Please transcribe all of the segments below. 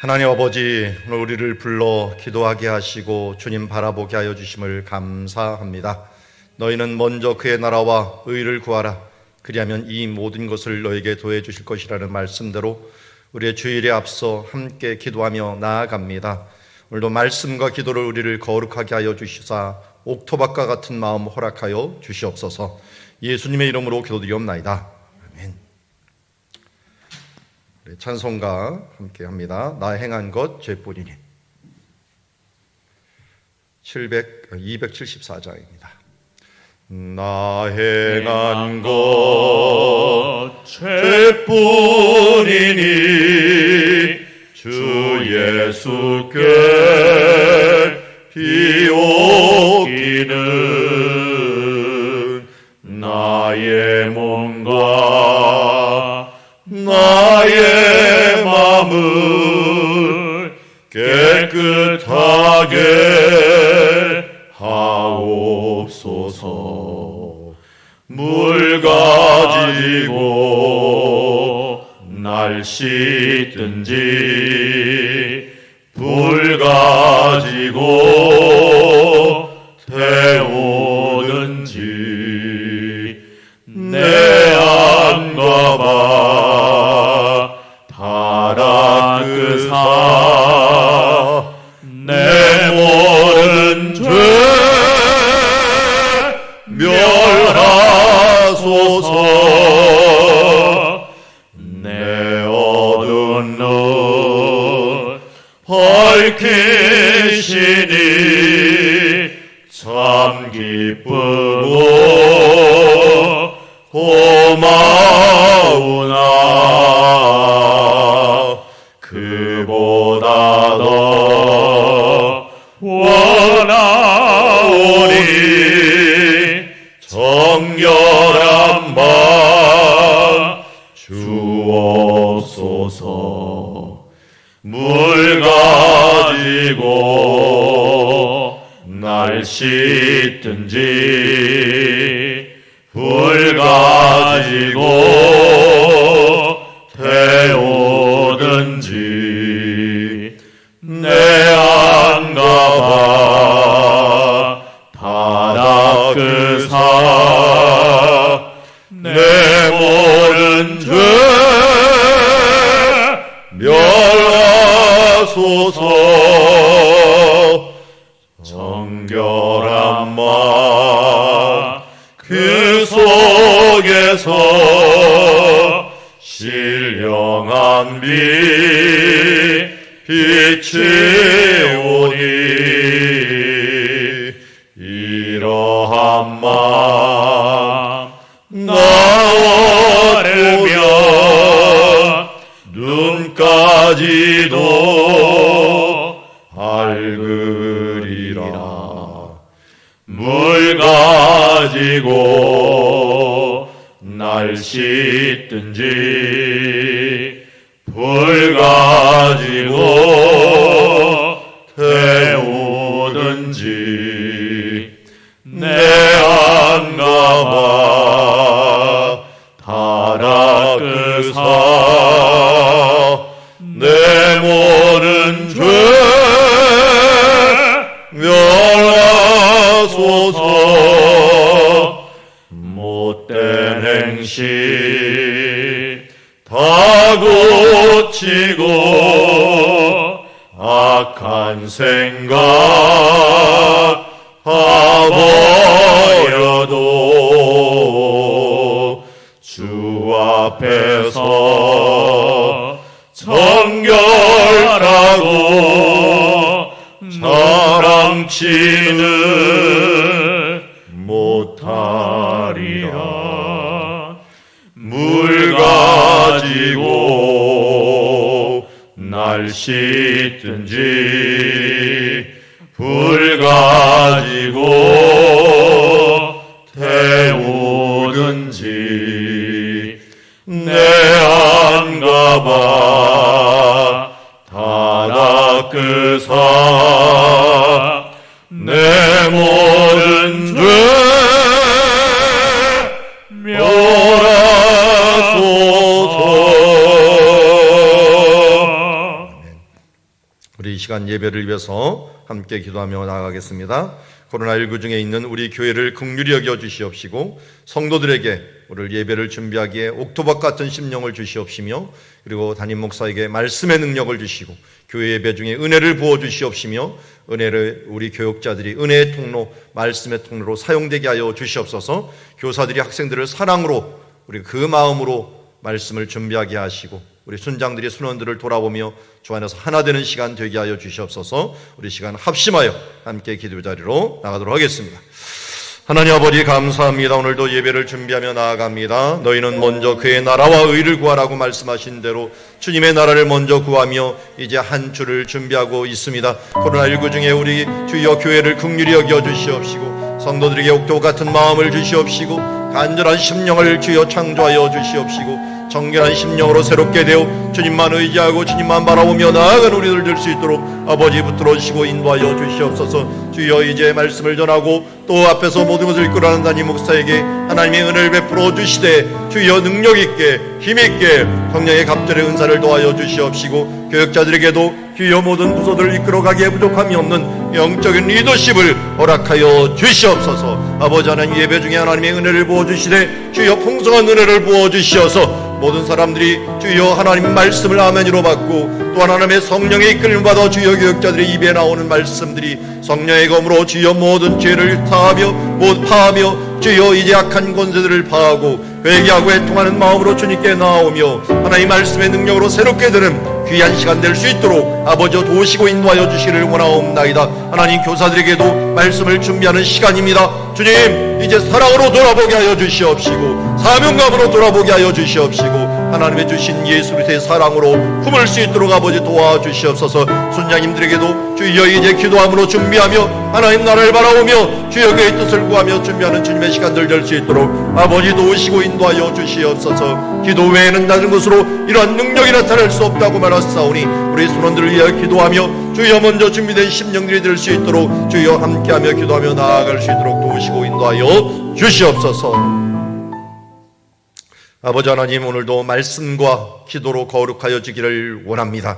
하나님 아버지, 오늘 우리를 불러 기도하게 하시고 주님 바라보게 하여 주심을 감사합니다. 너희는 먼저 그의 나라와 의를 구하라. 그리하면 이 모든 것을 너에게 더해 주실 것이라는 말씀대로 우리의 주일에 앞서 함께 기도하며 나아갑니다. 오늘도 말씀과 기도를 우리를 거룩하게 하여 주시사 옥토밭과 같은 마음 허락하여 주시옵소서. 예수님의 이름으로 기도드리옵나이다. 아멘. 찬송가 함께 합니다. 나 행한 것 죄뿐이니. 274장입니다. 나 행한 것 죄뿐이니 주 예수께 비옵기는 나의 몸과 나의 마음을 깨끗하게 하옵소서. 물 가지고 날 씻든지 불 가지고 태우든지 내 안과 바 달아끄사 내 모든 죄 멸하소서. 내 어두운 눈 밝히시니 참 기쁘고 고마우나 그보다 더 원하오니 정결한 바 주옵소서. 물 가지고 날 씻든지 불 가지고 태우든지 내 안과 바 달아끄사 내 모든 죄 멸하소서. 정결한 마 그 속에서 신령한 빛이 오니 이러한 마음 나오려면 눈까지도 밝으리라. 물 가지고 날 씻든지 불 가지고 태우든지 내 안과 바 달아끄사 내 모든 죄 멸하소서. 못된 행실 다 고치고 악한 생각 버려도 주 앞에서 정결하고 자랑치는 못하리라. 물 가지고 날 씻든지 불 가지고 태우든지 내 안과 바 달아끄사 내 모든 죄 멸하소서. 이 시간 예배를 위해서 함께 기도하며 나아가겠습니다. 코로나19 중에 있는 우리 교회를 긍휼히 여겨 주시옵시고 성도들에게 오늘 예배를 준비하기에 옥토박 같은 심령을 주시옵시며 그리고 담임 목사에게 말씀의 능력을 주시고 교회 예배 중에 은혜를 부어 주시옵시며 은혜를 우리 교육자들이 은혜의 통로, 말씀의 통로로 사용되게 하여 주시옵소서. 교사들이 학생들을 사랑으로 우리 그 마음으로 말씀을 준비하게 하시고 우리 순장들이 순원들을 돌아보며 주 안에서 하나 되는 시간 되게 하여 주시옵소서. 우리 시간 합심하여 함께 기도 자리로 나가도록 하겠습니다. 하나님 아버지 감사합니다. 오늘도 예배를 준비하며 나아갑니다. 너희는 먼저 그의 나라와 의를 구하라고 말씀하신 대로 주님의 나라를 먼저 구하며 이제 한 주를 준비하고 있습니다. 코로나19 중에 우리 주여 교회를 긍휼히 여겨 주시옵시고 성도들에게 옥토 같은 마음을 주시옵시고 간절한 심령을 주여 창조하여 주시옵시고 정결한 심령으로 새롭게 되어 주님만 의지하고 주님만 바라보며 나아가는 우리들 될 수 있도록 아버지 붙들어주시고 인도하여 주시옵소서. 주여 이제 말씀을 전하고 또 앞에서 모든 것을 이끌어가는 담임 목사에게 하나님의 은혜를 베풀어 주시되 주여 능력 있게 힘 있게 성령의 갑절의 은사를 도하여 주시옵시고 교육자들에게도 주여 모든 부서들을 이끌어가기에 부족함이 없는 영적인 리더십을 허락하여 주시옵소서. 아버지 하나님 예배 중에 하나님의 은혜를 부어주시되 주여 풍성한 은혜를 부어주시어서 모든 사람들이 주여 하나님 말씀을 아멘으로 받고 또 하나님의 성령의 이끌림 받아 주여 교육자들의 입에 나오는 말씀들이 성령의 검으로 주여 모든 죄를 파하며 주여 이제 악한 권세들을 파하고 회개하고 애통하는 마음으로 주님께 나오며 하나님 말씀의 능력으로 새롭게 되는 귀한 시간 될 수 있도록 아버지 도우시고 인도하여 주시기를 원하옵나이다. 하나님 교사들에게도 말씀을 준비하는 시간입니다. 주님 이제 사랑으로 돌아보게 하여 주시옵시고 사명감으로 돌아보게 하여 주시옵시고 하나님의 주신 예수 그리스도의 사랑으로 품을 수 있도록 아버지 도와주시옵소서. 순장님들에게도 주여 이제 기도함으로 준비하며 하나님 나라를 바라보며 주여 그의 뜻을 구하며 준비하는 주님의 시간들 될 수 있도록 아버지 도우시고 인도하여 주시옵소서. 기도 외에는 다른 것으로 이러한 능력이 나타날 수 없다고 말하사오니 우리 순원들을 위하여 기도하며 주여 먼저 준비된 심령들이 될 수 있도록 주여 함께하며 기도하며 나아갈 수 있도록 도우시고 인도하여 주시옵소서. 아버지 하나님 오늘도 말씀과 기도로 거룩하여 지기를 원합니다.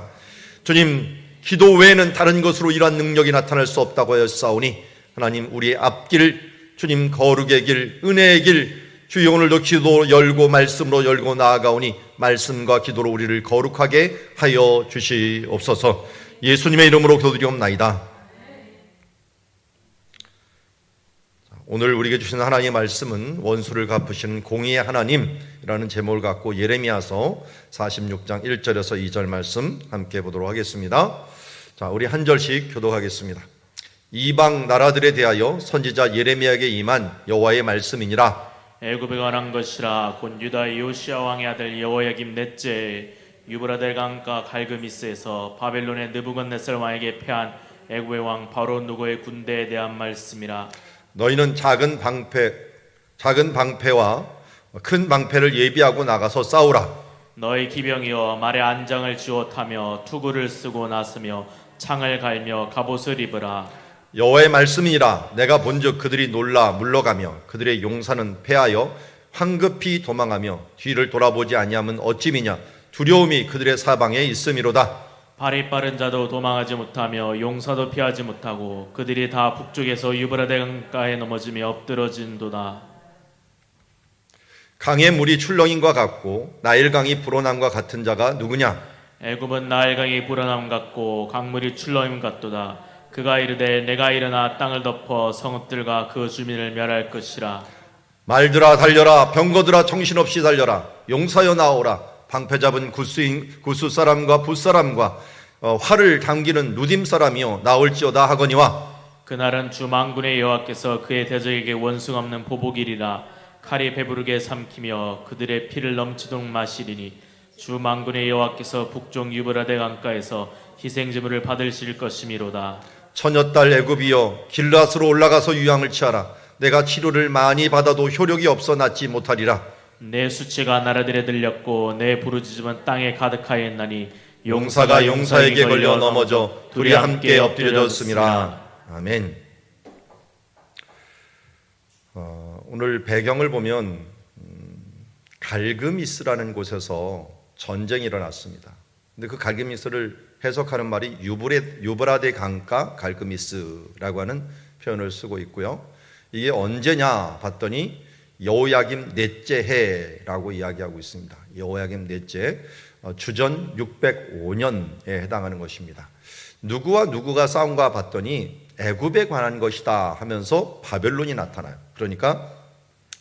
주님 기도 외에는 다른 것으로 이러한 능력이 나타날 수 없다고 하였사오니 하나님 우리의 앞길 주님 거룩의 길 은혜의 길 주여 오늘도 기도 열고 말씀으로 열고 나아가오니 말씀과 기도로 우리를 거룩하게 하여 주시옵소서. 예수님의 이름으로 기도드리옵나이다. 오늘 우리에게 주신 하나님의 말씀은 원수를 갚으시는 공의의 하나님이라는 제목을 갖고 예레미야서 46장 1절에서 2절 말씀 함께 보도록 하겠습니다. 자, 우리 한 절씩 교독하겠습니다. 이방 나라들에 대하여 선지자 예레미야에게 임한 여호와의 말씀이니라. 애굽에 관한 것이라. 곧 유다 요시야 왕의 아들 여호야김 넷째 유브라데 강가 갈그미스에서 바벨론의 느부갓네살 왕에게 패한 애굽의 왕 바로 누고의 군대에 대한 말씀이라. 너희는 작은 방패와 큰 방패를 예비하고 나가서 싸우라. 너희 기병이여 말에 안장을 지어 타며 투구를 쓰고 나서며 창을 갈며 갑옷을 입으라. 여호와의 말씀이니라. 내가 본즉 그들이 놀라 물러가며 그들의 용사는 패하여 황급히 도망하며 뒤를 돌아보지 아니하면 어찌미냐. 두려움이 그들의 사방에 있음이로다. 발이 빠른 자도 도망하지 못하며 용사도 피하지 못하고 그들이 다 북쪽에서 유브라데 강가에 넘어지며 엎드러진도다. 강의 물이 출렁임과 같고 나일강이 불어남과 같은 자가 누구냐? 애굽은 나일강이 불어남 같고 강물이 출렁임 같도다. 그가 이르되 내가 일어나 땅을 덮어 성읍들과 그 주민을 멸할 것이라. 말들아 달려라. 병거들아 정신없이 달려라. 용사여 나오라. 방패 잡은 구스 사람과 붓사람과 활을 당기는 누딤 사람이여 나올지어다 하거니와. 그날은 주 만군의 여호와께서 그의 대적에게 원수 없는 보복이리라. 칼이 배부르게 삼키며 그들의 피를 넘치도록 마시리니 주 만군의 여호와께서 북쪽 유브라데 강가에서 희생제물을 받으실 것이미로다. 처녀딸 애굽이여 길앗으로 올라가서 유황을 취하라. 내가 치료를 많이 받아도 효력이 없어 낫지 못하리라. 내 수치가 나라들에 들렸고 내 부르짖음은 땅에 가득하였나니 용사가 용사에게 걸려 넘어져 둘이 함께 엎드려졌음이라. 아멘. 오늘 배경을 보면 갈그미스라는 곳에서 전쟁이 일어났습니다. 근데 그 갈그미스를 해석하는 말이 유브라데 강가 갈그미스라고 하는 표현을 쓰고 있고요. 이게 언제냐 봤더니 여호야김 넷째 해라고 이야기하고 있습니다. 여호야김 넷째 주전 605년에 해당하는 것입니다. 누구와 누구가 싸운가 봤더니 애굽에 관한 것이다 하면서 바벨론이 나타나요. 그러니까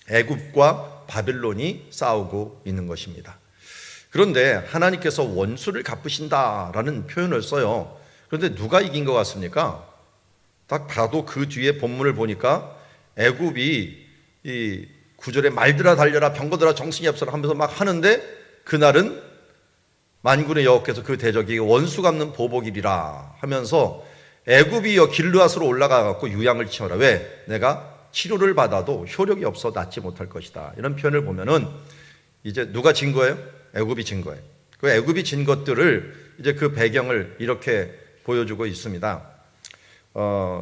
애굽과 바벨론이 싸우고 있는 것입니다. 그런데 하나님께서 원수를 갚으신다라는 표현을 써요. 그런데 누가 이긴 것 같습니까? 딱 봐도 그 뒤에 본문을 보니까 애굽이 이 9절에 말들아 달려라 병거들아 정신이 앞서라 하면서 막 하는데 그날은 만군의 여호와께서 그 대적에게 원수 갚는 보복이리라 하면서 애굽이여 길르앗으로 올라가 갖고 유양을 치어라. 왜? 내가 치료를 받아도 효력이 없어 낫지 못할 것이다. 이런 표현을 보면은 이제 누가 진 거예요? 애굽이 진 거예요. 그 애굽이 진 것들을 이제 그 배경을 이렇게 보여주고 있습니다.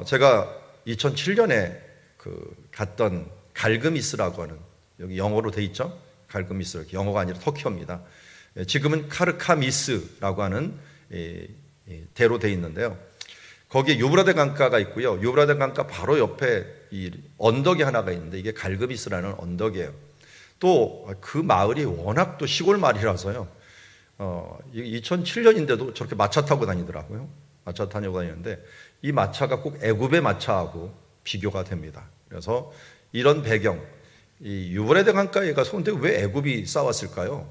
제가 2007년에 갔던 갈그미스라고 하는, 여기 영어로 돼 있죠? 갈그미스, 영어가 아니라 터키어입니다. 지금은 카르카미스라고 하는 대로 돼 있는데요. 거기에 유브라데 강가가 있고요. 유브라데 강가 바로 옆에 이 언덕이 하나가 있는데 이게 갈그미스라는 언덕이에요. 또 그 마을이 워낙 또 시골 마을이라서요. 2007년인데도 저렇게 마차 타고 다니더라고요. 마차 타고 다니는데 이 마차가 꼭 애굽의 마차하고 비교가 됩니다. 그래서 이런 배경, 이 유브라데 강가에 가서 근데 왜 애굽이 싸웠을까요?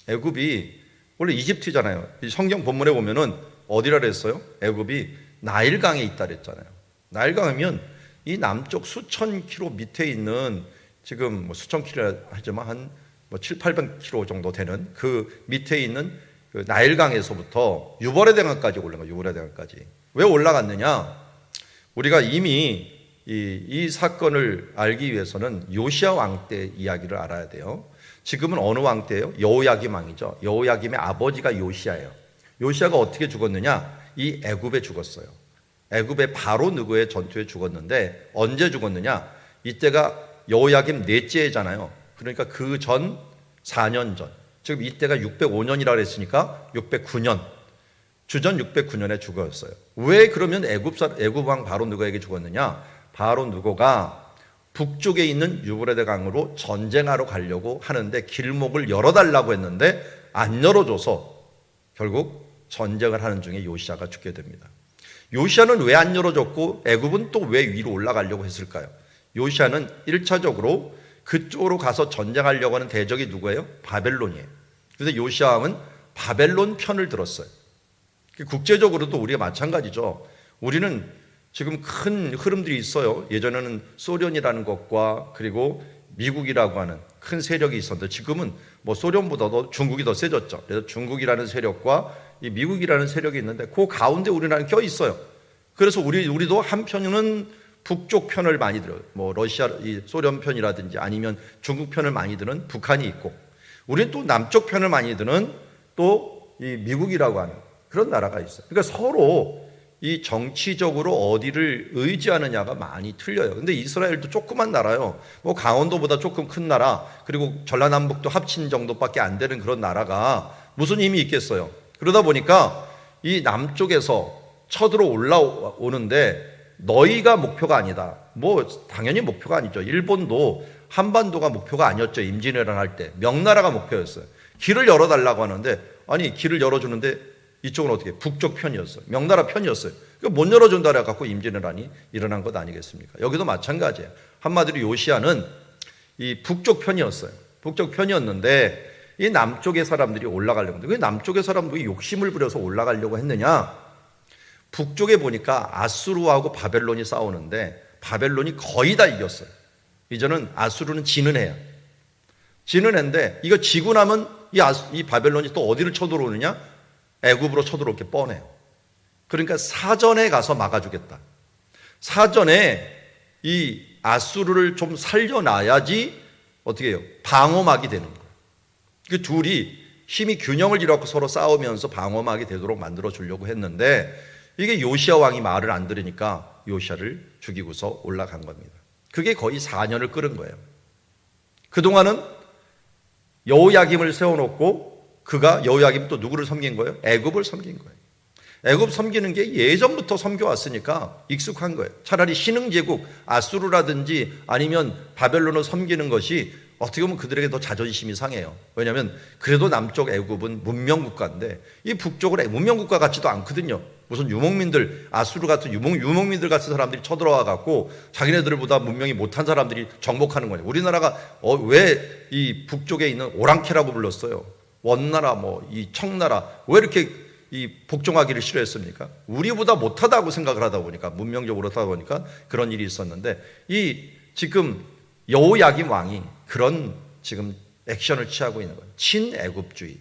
애굽이 원래 이집트잖아요. 성경 본문에 보면은 어디라 그랬어요? 애굽이 나일강에 있다 그랬잖아요. 나일강이면 이 남쪽 수천 킬로 밑에 있는, 지금 뭐 수천 킬로 하지만 한 700-800킬로 정도 되는 그 밑에 있는 그 나일강에서부터 유브라데 강까지 올라간 거예요. 유브라데 강까지. 왜 올라갔느냐? 우리가 이미 이 사건을 알기 위해서는 요시야 왕 때 이야기를 알아야 돼요. 지금은 어느 왕 때예요? 여호야김 왕이죠. 여호야김의 아버지가 요시야예요. 요시야가 어떻게 죽었느냐? 이 애굽에 죽었어요. 애굽의 바로 느고의 전투에 죽었는데 언제 죽었느냐? 이때가 여호야김 넷째 해잖아요. 그러니까 그 전 4년 전. 지금 이때가 605년이라 그랬으니까 609년. 주전 609년에 죽었어요. 왜 그러면 애굽 왕 바로 느고에게 죽었느냐? 바로 느고가 북쪽에 있는 유브라데 강으로 전쟁하러 가려고 하는데 길목을 열어달라고 했는데 안 열어줘서 결국 전쟁을 하는 중에 요시야가 죽게 됩니다. 요시야는 왜 안 열어줬고 애굽은 또 왜 위로 올라가려고 했을까요? 요시야는 1차적으로 그쪽으로 가서 전쟁하려고 하는 대적이 누구예요? 바벨론이에요. 그래서 요시야 왕은 바벨론 편을 들었어요. 국제적으로도 우리가 마찬가지죠. 우리는 지금 큰 흐름들이 있어요. 예전에는 소련이라는 것과 그리고 미국이라고 하는 큰 세력이 있었는데 지금은 뭐 소련보다도 중국이 더 세졌죠. 그래서 중국이라는 세력과 이 미국이라는 세력이 있는데 그 가운데 우리나라는 껴 있어요. 그래서 우리도 한편은 북쪽 편을 많이 들어요. 뭐 러시아, 이 소련 편이라든지 아니면 중국 편을 많이 드는 북한이 있고, 우리는 또 남쪽 편을 많이 드는 또 이 미국이라고 하는 그런 나라가 있어요. 그러니까 서로 이 정치적으로 어디를 의지하느냐가 많이 틀려요. 근데 이스라엘도 조그만 나라요. 뭐 강원도보다 조금 큰 나라, 그리고 전라남북도 합친 정도밖에 안 되는 그런 나라가 무슨 힘이 있겠어요. 그러다 보니까 이 남쪽에서 쳐들어 올라오는데 너희가 목표가 아니다. 뭐 당연히 목표가 아니죠. 일본도 한반도가 목표가 아니었죠. 임진왜란 할 때 명나라가 목표였어요. 길을 열어달라고 하는데 아니 길을 열어주는데 이쪽은 어떻게 북쪽 편이었어요. 명나라 편이었어요. 그러니까 못 열어준다 해갖고 임진왜란이 일어난 것 아니겠습니까? 여기도 마찬가지예요. 한마디로 요시야는 이 북쪽 편이었어요. 북쪽 편이었는데 이 남쪽의 사람들이 올라가려고 했는데 왜 남쪽의 사람들이 욕심을 부려서 올라가려고 했느냐? 북쪽에 보니까 아수르하고 바벨론이 싸우는데 바벨론이 거의 다 이겼어요. 이제는 아수르는 지는 해야. 지는 해인데 이거 지고 나면 이 바벨론이 또 어디를 쳐들어오느냐? 애굽으로 쳐들어올 게 뻔해요. 그러니까 사전에 가서 막아주겠다. 사전에 이 아수르를 좀 살려놔야지 어떻게 해요? 방어막이 되는 거예요. 그 둘이 힘이 균형을 이루고 서로 싸우면서 방어막이 되도록 만들어 주려고 했는데 이게 요시야 왕이 말을 안 들으니까 요시야를 죽이고서 올라간 겁니다. 그게 거의 4년을 끓은 거예요. 그동안은 여호야김을 세워놓고 그가 여호야김 또 누구를 섬긴 거예요? 애굽을 섬긴 거예요. 애굽 섬기는 게 예전부터 섬겨왔으니까 익숙한 거예요. 차라리 신흥제국 아수르라든지 아니면 바벨론을 섬기는 것이 어떻게 보면 그들에게 더 자존심이 상해요. 왜냐하면 그래도 남쪽 애굽은 문명국가인데 이 북쪽은 문명국가 같지도 않거든요. 무슨 유목민들, 아수르 같은 유목민들 같은 사람들이 쳐들어와 갖고 자기네들보다 문명이 못한 사람들이 정복하는 거예요. 우리나라가 왜 이 북쪽에 있는 오랑캐라고 불렀어요? 원나라, 이 청나라 왜 이렇게 이 복종하기를 싫어했습니까? 우리보다 못하다고 생각을 하다 보니까, 문명적으로 하다 보니까 그런 일이 있었는데, 이 지금 여호야김 왕이 그런 지금 액션을 취하고 있는 거예요. 친애굽주의.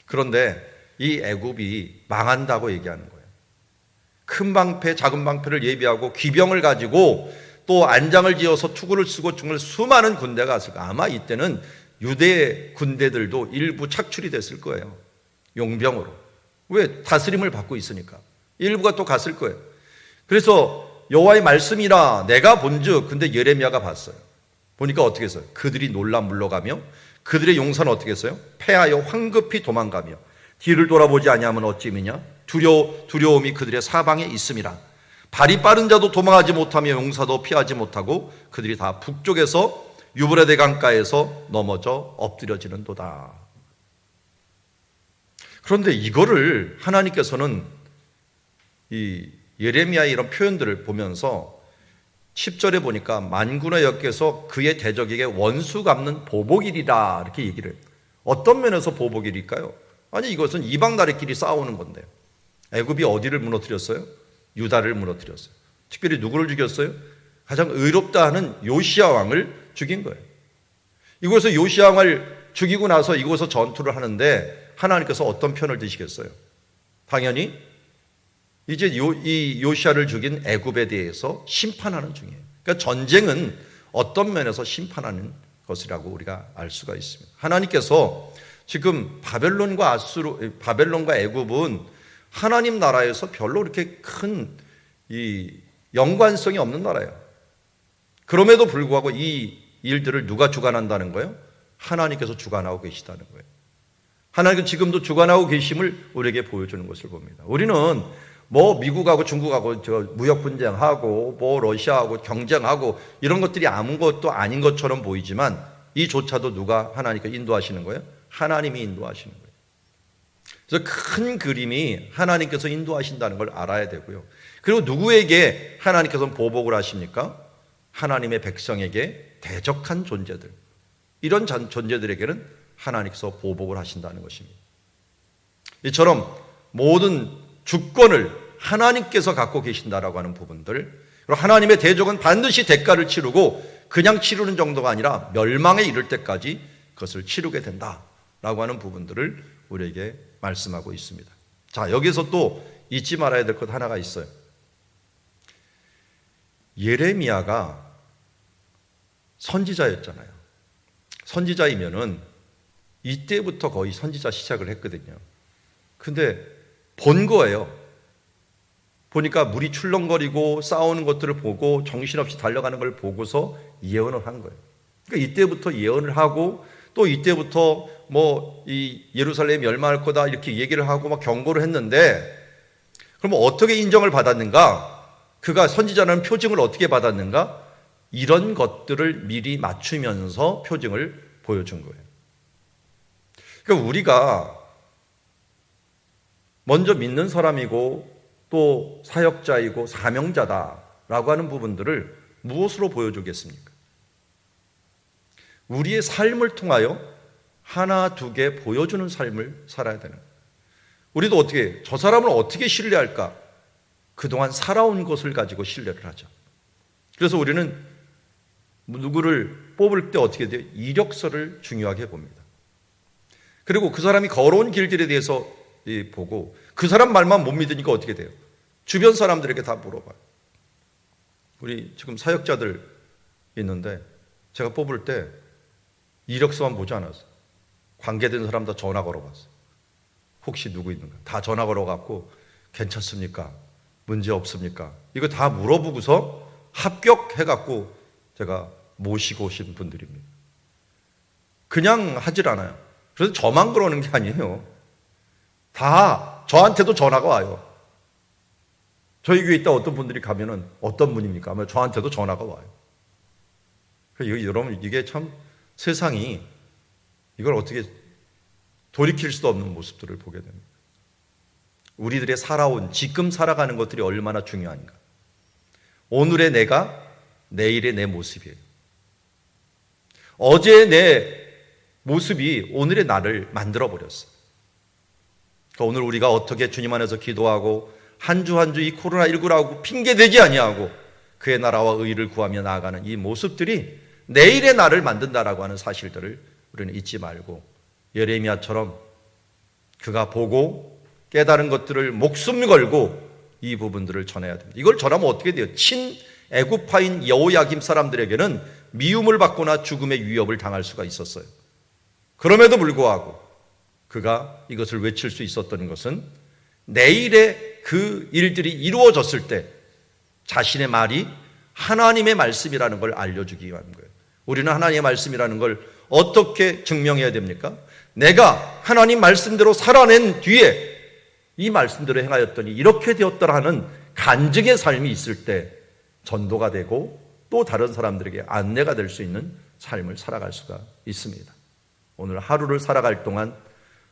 그런데 이 애굽이 망한다고 얘기하는 거예요. 큰 방패, 작은 방패를 예비하고 기병을 가지고 또 안장을 지어서 투구를 쓰고 중을 수많은 군대가 왔을까. 아마 이때는 유대 군대들도 일부 착출이 됐을 거예요. 용병으로. 왜? 다스림을 받고 있으니까. 일부가 또 갔을 거예요. 그래서 여호와의 말씀이라 내가 본즉, 근데 예레미야가 봤어요. 보니까 어떻게 했어요? 그들이 놀라 물러가며 그들의 용사는 어떻게 했어요? 패하여 황급히 도망가며 뒤를 돌아보지 아니하면 어찌미냐? 두려움이 그들의 사방에 있음이라. 발이 빠른 자도 도망하지 못하며 용사도 피하지 못하고 그들이 다 북쪽에서 유브라데 강가에서 넘어져 엎드려지는도다. 그런데 이거를 하나님께서는 이 예레미야의 이런 표현들을 보면서 10절에 보니까 만군의 여께서 그의 대적에게 원수 갚는 보복일이다 이렇게 얘기를 해요. 어떤 면에서 보복일일까요? 아니 이것은 이방 나라끼리 싸우는 건데요. 애굽이 어디를 무너뜨렸어요? 유다를 무너뜨렸어요. 특별히 누구를 죽였어요? 가장 의롭다 하는 요시야 왕을 죽인 거예요. 이곳에서 요시야 왕을 죽이고 나서 이곳에서 전투를 하는데 하나님께서 어떤 편을 드시겠어요? 당연히 이제 이 요시야를 죽인 애굽에 대해서 심판하는 중이에요. 그러니까 전쟁은 어떤 면에서 심판하는 것이라고 우리가 알 수가 있습니다. 하나님께서 지금 바벨론과 애굽은 하나님 나라에서 별로 그렇게 큰 이 연관성이 없는 나라예요. 그럼에도 불구하고 이 일들을 누가 주관한다는 거예요? 하나님께서 주관하고 계시다는 거예요. 하나님은 지금도 주관하고 계심을 우리에게 보여주는 것을 봅니다. 우리는 미국하고 중국하고 무역 분쟁하고 러시아하고 경쟁하고 이런 것들이 아무것도 아닌 것처럼 보이지만 이조차도 누가 하나님께 인도하시는 거예요? 하나님이 인도하시는 거예요. 그래서 큰 그림이 하나님께서 인도하신다는 걸 알아야 되고요. 그리고 누구에게 하나님께서는 보복을 하십니까? 하나님의 백성에게 대적한 존재들, 이런 존재들에게는 하나님께서 보복을 하신다는 것입니다. 이처럼 모든 주권을 하나님께서 갖고 계신다라고 하는 부분들, 그리고 하나님의 대적은 반드시 대가를 치르고 그냥 치르는 정도가 아니라 멸망에 이를 때까지 그것을 치르게 된다라고 하는 부분들을 우리에게 말씀하고 있습니다. 자, 여기서 또 잊지 말아야 될 것 하나가 있어요. 예레미야가 선지자였잖아요. 선지자이면은 이때부터 거의 선지자 시작을 했거든요. 근데 본 거예요. 보니까 물이 출렁거리고 싸우는 것들을 보고 정신없이 달려가는 걸 보고서 예언을 한 거예요. 그러니까 이때부터 예언을 하고 또 이때부터 이 예루살렘이 멸망할 거다 이렇게 얘기를 하고 막 경고를 했는데, 그럼 어떻게 인정을 받았는가? 그가 선지자라는 표징을 어떻게 받았는가? 이런 것들을 미리 맞추면서 표징을 보여준 거예요. 그러니까 우리가 먼저 믿는 사람이고 또 사역자이고 사명자다라고 하는 부분들을 무엇으로 보여주겠습니까? 우리의 삶을 통하여 하나 두 개 보여주는 삶을 살아야 되는 거예요. 우리도 어떻게, 저 사람을 어떻게 신뢰할까? 그동안 살아온 것을 가지고 신뢰를 하죠. 그래서 우리는 누구를 뽑을 때 어떻게 돼요? 이력서를 중요하게 봅니다. 그리고 그 사람이 걸어온 길들에 대해서 보고, 그 사람 말만 못 믿으니까 어떻게 돼요? 주변 사람들에게 다 물어봐요. 우리 지금 사역자들 있는데 제가 뽑을 때 이력서만 보지 않았어요. 관계된 사람 다 전화 걸어봤어요. 혹시 누구 있는가? 다 전화 걸어갖고 괜찮습니까? 문제 없습니까? 이거 다 물어보고서 합격해갖고 제가 모시고 오신 분들입니다. 그냥 하질 않아요. 그래서 저만 그러는 게 아니에요. 다 저한테도 전화가 와요. 저희 교회 있다 어떤 분들이 가면은 어떤 분입니까? 아마 저한테도 전화가 와요. 여러분, 이게 참 세상이 이걸 어떻게 돌이킬 수도 없는 모습들을 보게 됩니다. 우리들의 살아온, 지금 살아가는 것들이 얼마나 중요한가. 오늘의 내가 내일의 내 모습이에요. 어제의 내 모습이 오늘의 나를 만들어버렸어요. 그러니까 오늘 우리가 어떻게 주님 안에서 기도하고 한 주 한 주 이 코로나19라고 핑계대지 아니하고 그의 나라와 의를 구하며 나아가는 이 모습들이 내일의 나를 만든다라고 하는 사실들을 우리는 잊지 말고 예레미야처럼 그가 보고 깨달은 것들을 목숨 걸고 이 부분들을 전해야 됩니다. 이걸 전하면 어떻게 돼요? 친애굽파인 여호야김 사람들에게는 미움을 받거나 죽음의 위협을 당할 수가 있었어요. 그럼에도 불구하고 그가 이것을 외칠 수 있었던 것은 내일의 그 일들이 이루어졌을 때 자신의 말이 하나님의 말씀이라는 걸 알려주기 위한 거예요. 우리는 하나님의 말씀이라는 걸 어떻게 증명해야 됩니까? 내가 하나님 말씀대로 살아낸 뒤에 이 말씀대로 행하였더니 이렇게 되었더라 하는 간증의 삶이 있을 때 전도가 되고 또 다른 사람들에게 안내가 될 수 있는 삶을 살아갈 수가 있습니다. 오늘 하루를 살아갈 동안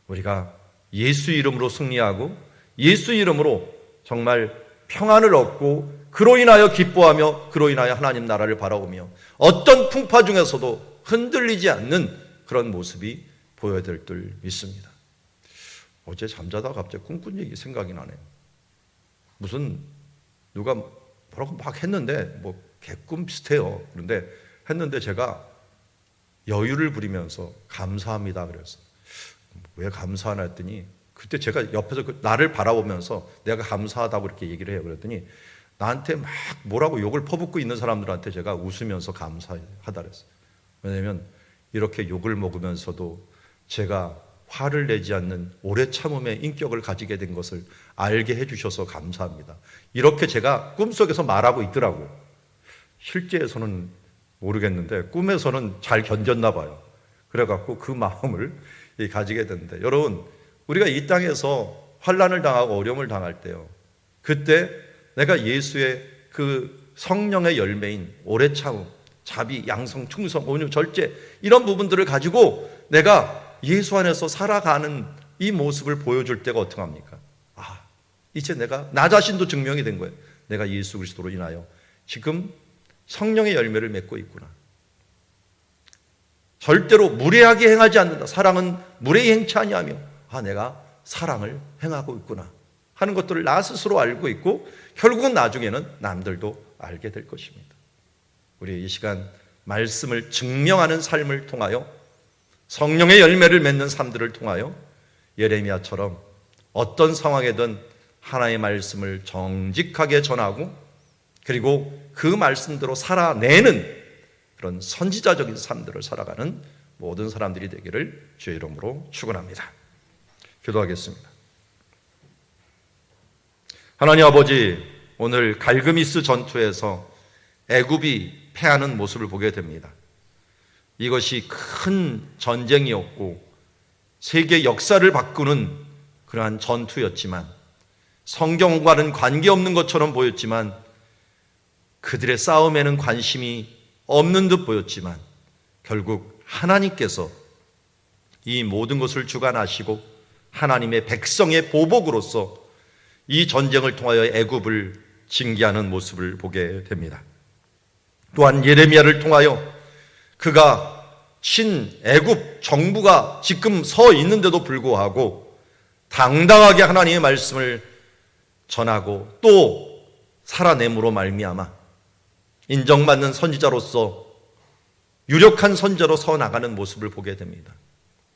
우리가 예수 이름으로 승리하고 예수 이름으로 정말 평안을 얻고 그로 인하여 기뻐하며 그로 인하여 하나님 나라를 바라보며 어떤 풍파 중에서도 흔들리지 않는 그런 모습이 보여야 될 줄 믿습니다. 어제 잠자다가 갑자기 꿈꾼 얘기 생각이 나네요. 무슨 누가 뭐라고 막 했는데 뭐 개꿈 비슷해요. 그런데 했는데 제가 여유를 부리면서 감사합니다 그랬어요. 왜 감사하나 했더니 그때 제가 옆에서 나를 바라보면서 내가 감사하다고 이렇게 얘기를 해요. 그랬더니 나한테 막 뭐라고 욕을 퍼붓고 있는 사람들한테 제가 웃으면서 감사하다 그랬어요. 왜냐하면 이렇게 욕을 먹으면서도 제가 화를 내지 않는 오래 참음의 인격을 가지게 된 것을 알게 해주셔서 감사합니다. 이렇게 제가 꿈속에서 말하고 있더라고요. 실제에서는 모르겠는데 꿈에서는 잘 견뎠나 봐요. 그래갖고 그 마음을 가지게 되는데 여러분, 우리가 이 땅에서 환난을 당하고 어려움을 당할 때요, 그때 내가 예수의 그 성령의 열매인 오래 참음, 자비, 양성, 충성, 온유, 절제 이런 부분들을 가지고 내가 예수 안에서 살아가는 이 모습을 보여줄 때가 어떻게 합니까? 이제 내가 나 자신도 증명이 된 거예요. 내가 예수 그리스도로 인하여 지금 성령의 열매를 맺고 있구나. 절대로 무례하게 행하지 않는다. 사랑은 무례히 행치 아니하며 내가 사랑을 행하고 있구나 하는 것들을 나 스스로 알고 있고 결국은 나중에는 남들도 알게 될 것입니다. 우리 이 시간 말씀을 증명하는 삶을 통하여 성령의 열매를 맺는 삶들을 통하여 예레미야처럼 어떤 상황에든 하나님의 말씀을 정직하게 전하고 그리고 그 말씀대로 살아내는 그런 선지자적인 삶들을 살아가는 모든 사람들이 되기를 주의 이름으로 축원합니다. 기도하겠습니다. 하나님 아버지, 오늘 갈그미스 전투에서 애굽이 패하는 모습을 보게 됩니다. 이것이 큰 전쟁이었고 세계 역사를 바꾸는 그러한 전투였지만 성경과는 관계없는 것처럼 보였지만 그들의 싸움에는 관심이 없는 듯 보였지만 결국 하나님께서 이 모든 것을 주관하시고 하나님의 백성의 보복으로서 이 전쟁을 통하여 애굽을 징계하는 모습을 보게 됩니다. 또한 예레미야를 통하여 그가 친애굽 정부가 지금 서 있는데도 불구하고 당당하게 하나님의 말씀을 전하고 또 살아냄으로 말미암아 인정받는 선지자로서 유력한 선지자로 서 나가는 모습을 보게 됩니다.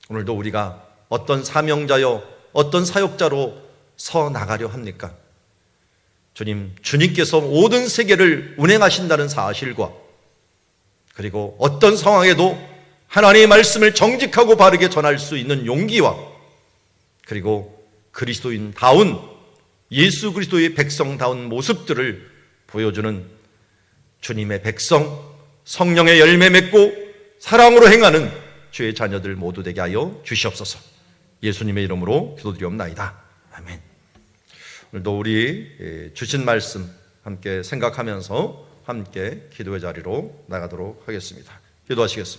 오늘도 우리가 어떤 사명자여 어떤 사역자로 서 나가려 합니까? 주님께서 모든 세계를 운행하신다는 사실과 그리고 어떤 상황에도 하나님의 말씀을 정직하고 바르게 전할 수 있는 용기와 그리고 그리스도인다운 예수 그리스도의 백성다운 모습들을 보여주는 주님의 백성, 성령의 열매 맺고 사랑으로 행하는 주의 자녀들 모두 되게 하여 주시옵소서. 예수님의 이름으로 기도드리옵나이다. 아멘. 오늘도 우리 주신 말씀 함께 생각하면서 함께 기도의 자리로 나가도록 하겠습니다. 기도하시겠습니다.